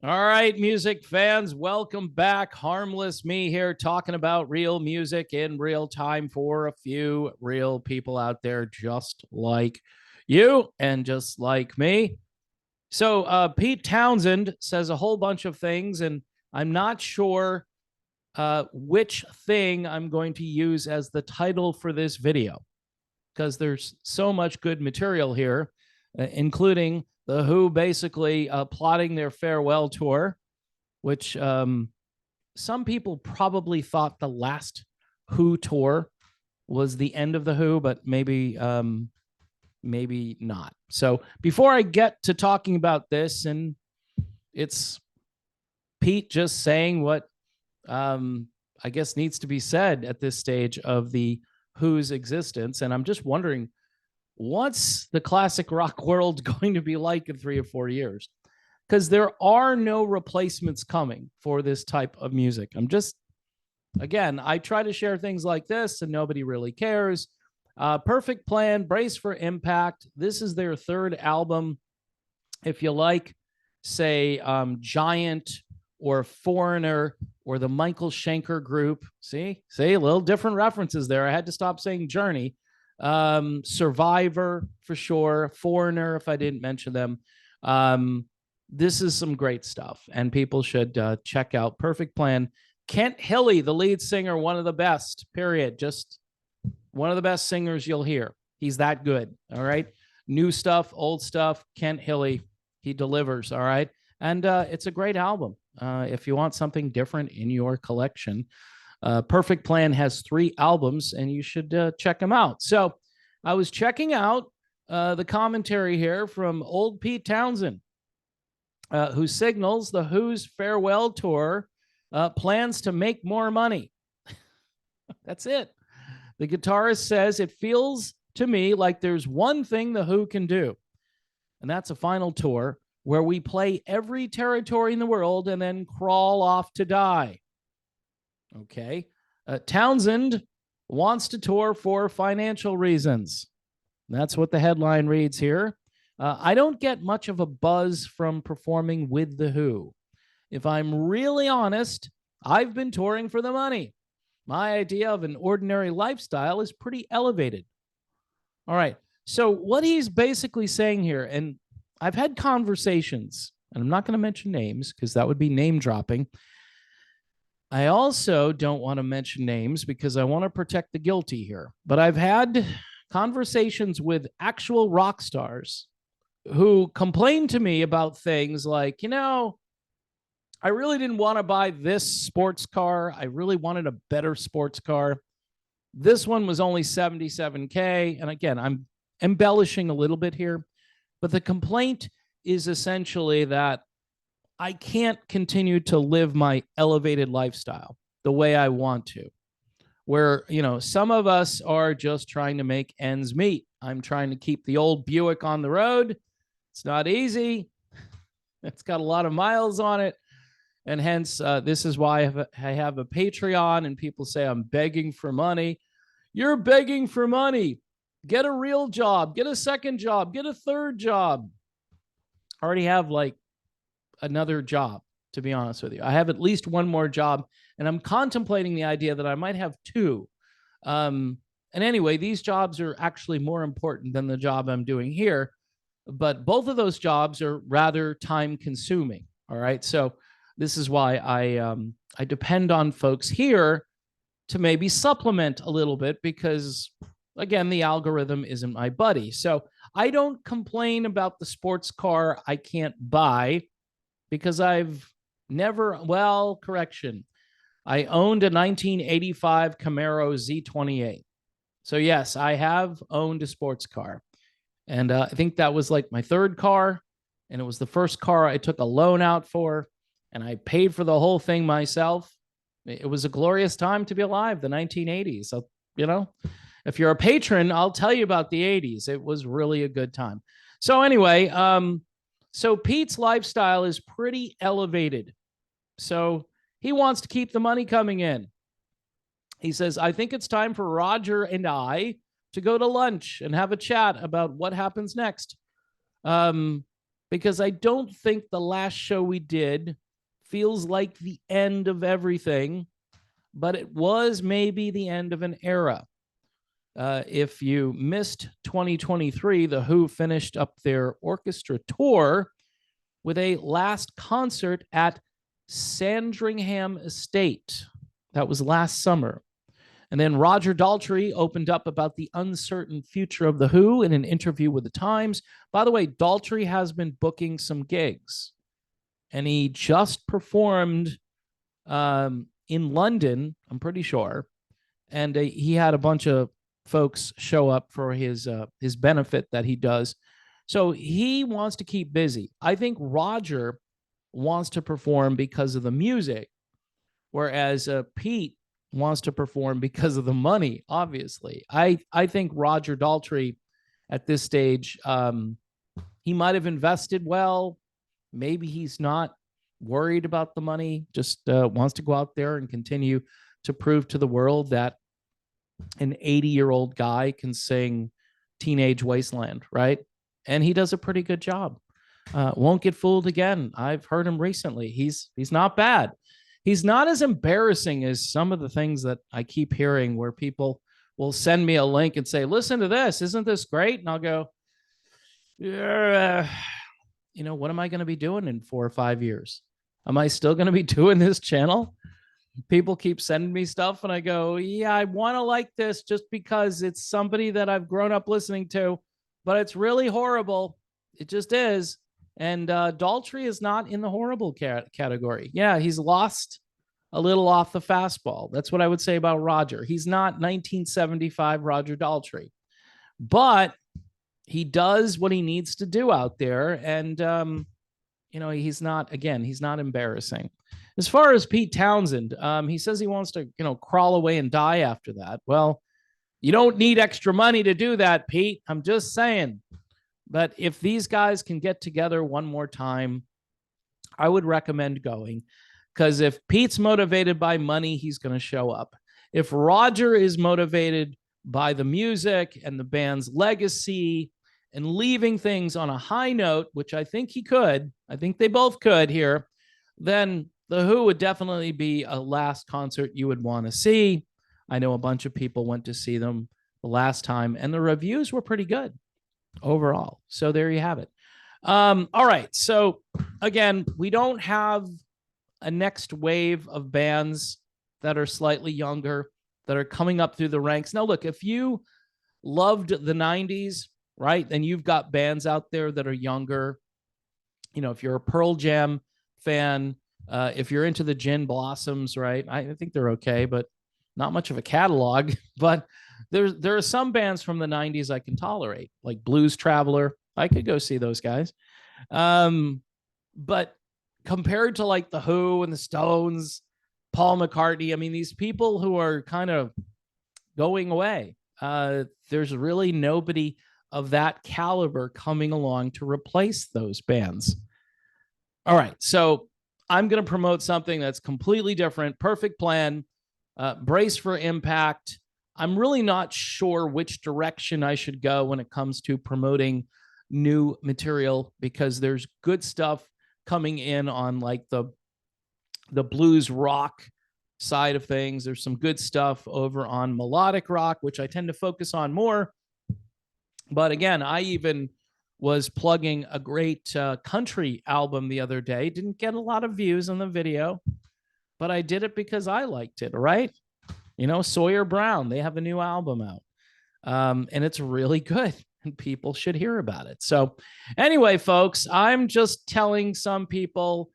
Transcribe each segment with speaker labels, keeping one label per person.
Speaker 1: All right, music fans, welcome back. Harmless me here talking about real music in real time for a few real people out there just like you and just like me. So, Pete Townsend says a whole bunch of things, and I'm not sure which thing I'm going to use as the title for this video because there's so much good material here, including the Who basically plotting their farewell tour, which some people probably thought the last Who tour was the end of the Who, but maybe not. So before I get to talking about this, and it's Pete just saying what I guess needs to be said at this stage of the Who's existence, and I'm just wondering, what's the classic rock world going to be like in 3 or 4 years? Because there are no replacements coming for this type of music. Again, I try to share things like this and nobody really cares. Perfect Plan, Brace for Impact. This is their third album. If you like, say, Giant or Foreigner or the Michael Schenker Group, see, a little different references there. I had to stop saying Journey. Survivor for sure, Foreigner if I didn't mention them. This is some great stuff, and people should check out Perfect Plan. Kent Hilly, the lead singer, one of the best, period. Just one of the best singers you'll hear. He's that good, all right? New stuff, old stuff, Kent Hilly, he delivers, all right? And it's a great album. If you want something different in your collection, Perfect Plan has 3 albums, and you should check them out. So I was checking out the commentary here from old Pete Townsend, who signals the Who's farewell tour plans to make more money. That's it. The guitarist says, "It feels to me like there's one thing the Who can do, and that's a final tour where we play every territory in the world and then crawl off to die." Okay. Townsend wants to tour for financial reasons. That's what the headline reads here. I don't get much of a buzz from performing with the Who. If I'm really honest, I've been touring for the money. My idea of an ordinary lifestyle is pretty elevated. All right. So what he's basically saying here, and I've had conversations, and I'm not going to mention names because that would be name dropping. I also don't want to mention names because I want to protect the guilty here. But I've had conversations with actual rock stars who complained to me about things like, I really didn't want to buy this sports car. I really wanted a better sports car. This one was only $77K. And again, I'm embellishing a little bit here, but the complaint is essentially that I can't continue to live my elevated lifestyle the way I want to, where, some of us are just trying to make ends meet. I'm trying to keep the old Buick on the road. It's not easy. It's got a lot of miles on it. And hence, this is why I have a Patreon, and people say I'm begging for money. You're begging for money. Get a real job. Get a second job. Get a third job. I already have like another job, to be honest with you. I have at least one more job, and I'm contemplating the idea that I might have 2. And anyway, these jobs are actually more important than the job I'm doing here, but both of those jobs are rather time consuming. All right. So this is why I depend on folks here to maybe supplement a little bit because, again, the algorithm isn't my buddy. So I don't complain about the sports car I can't buy because I've never, well, correction. I owned a 1985 Camaro Z28. So yes, I have owned a sports car. And I think that was like my 3rd car. And it was the first car I took a loan out for. And I paid for the whole thing myself. It was a glorious time to be alive, the 1980s. So, if you're a patron, I'll tell you about the 80s. It was really a good time. So anyway, so Pete's lifestyle is pretty elevated. So he wants to keep the money coming in. He says, I think it's time for Roger and I to go to lunch and have a chat about what happens next. because I don't think the last show we did feels like the end of everything, but it was maybe the end of an era. If you missed 2023, The Who finished up their orchestra tour with a last concert at Sandringham Estate. That was last summer. And then Roger Daltrey opened up about the uncertain future of The Who in an interview with The Times. By the way, Daltrey has been booking some gigs, and he just performed in London, I'm pretty sure, and he had a bunch of folks show up for his benefit that he does. So he wants to keep busy. I think Roger wants to perform because of the music, whereas Pete wants to perform because of the money, obviously. I think Roger Daltrey at this stage, he might have invested well. Maybe he's not worried about the money, just wants to go out there and continue to prove to the world that an 80-year-old guy can sing Teenage Wasteland, right? And he does a pretty good job. Won't get fooled again. I've heard him recently. He's not bad. He's not as embarrassing as some of the things that I keep hearing where people will send me a link and say, listen to this. Isn't this great? And I'll go, yeah, what am I going to be doing in 4 or 5 years? Am I still going to be doing this channel? People keep sending me stuff and I go, yeah, I want to like this just because it's somebody that I've grown up listening to, but it's really horrible. It just is. And Daltrey is not in the horrible category. Yeah, he's lost a little off the fastball. That's what I would say about Roger. He's not 1975 Roger Daltrey, but he does what he needs to do out there. And, he's not embarrassing. As far as Pete Townshend, he says he wants to, crawl away and die after that. Well, you don't need extra money to do that, Pete. I'm just saying. But if these guys can get together one more time, I would recommend going. Because if Pete's motivated by money, he's going to show up. If Roger is motivated by the music and the band's legacy and leaving things on a high note, which I think he could, I think they both could here, then The Who would definitely be a last concert you would want to see. I know a bunch of people went to see them the last time, and the reviews were pretty good overall. So there you have it. All right. So again, we don't have a next wave of bands that are slightly younger that are coming up through the ranks. Now, look, if you loved the 90s, right, then you've got bands out there that are younger. If you're a Pearl Jam fan, if you're into the Gin Blossoms, right, I think they're okay, but not much of a catalog. But there are some bands from the 90s I can tolerate, like Blues Traveler. I could go see those guys. But compared to like the Who and the Stones, Paul McCartney, I mean, these people who are kind of going away, there's really nobody of that caliber coming along to replace those bands. All right, so I'm going to promote something that's completely different. Perfect Plan, Brace for Impact. I'm really not sure which direction I should go when it comes to promoting new material, because there's good stuff coming in on like the blues rock side of things. There's some good stuff over on melodic rock, which I tend to focus on more. But again, I even was plugging a great country album the other day. Didn't get a lot of views on the video, but I did it because I liked it, right? Sawyer Brown, they have a new album out, and it's really good, and people should hear about it. So anyway, folks, I'm just telling some people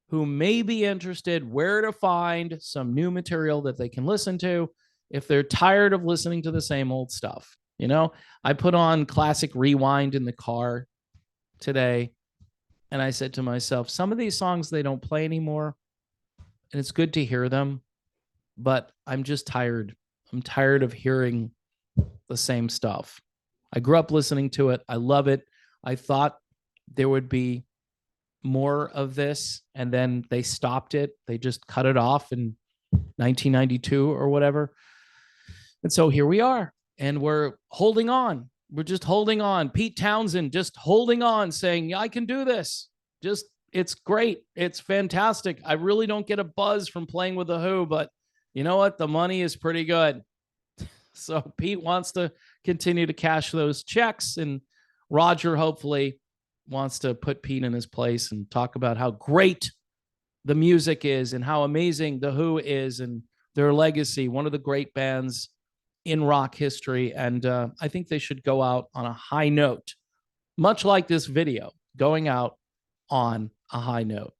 Speaker 1: who may be interested where to find some new material that they can listen to if they're tired of listening to the same old stuff. I put on Classic Rewind in the car today, and I said to myself, some of these songs, they don't play anymore, and it's good to hear them, but I'm just tired. I'm tired of hearing the same stuff. I grew up listening to it. I love it. I thought there would be more of this, and then they stopped it. They just cut it off in 1992 or whatever. And so here we are, and we're holding on We're just holding on. Pete Townshend just holding on, saying, I can do this. Just, it's great. It's fantastic. I really don't get a buzz from playing with the Who, but you know what? The money is pretty good. So Pete wants to continue to cash those checks, and Roger hopefully wants to put Pete in his place and talk about how great the music is and how amazing the Who is and their legacy, one of the great bands in rock history. And I think they should go out on a high note, much like this video, going out on a high note.